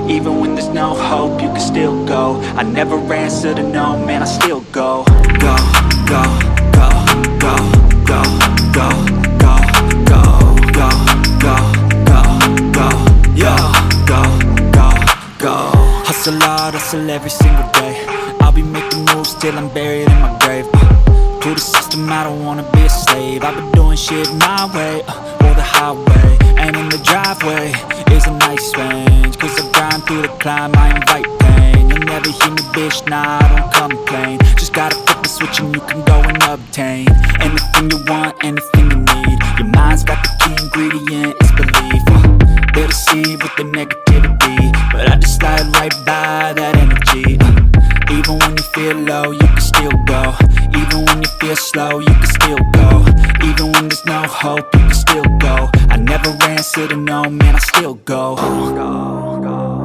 Even when there's no hope, you can still go. I never answer to no, man, I still go. Go, go, go, go, go, go, go, go, go, go, go, go, yo, go, go, go. Hustle hard, hustle every single day. I'll be making moves till I'm buried in my grave. To the system, I don't wanna be a slave. I've been doing shit my way, or the highway. And in the driveway is a nice range, cause I grind through the climb, I invite pain. You'll never hear me, bitch, nah, I don't complain. Just gotta flip the switch and you can go and obtain anything you want, anything you need. Your mind's got the key ingredient, it's belief. They'll deceive with the negativity, but I just slide right by that energy. Even when you feel low, you can still go. Even when you feel slow, you can still go. Even when there's no hope, you can still go. I never answer to no, man, I still go.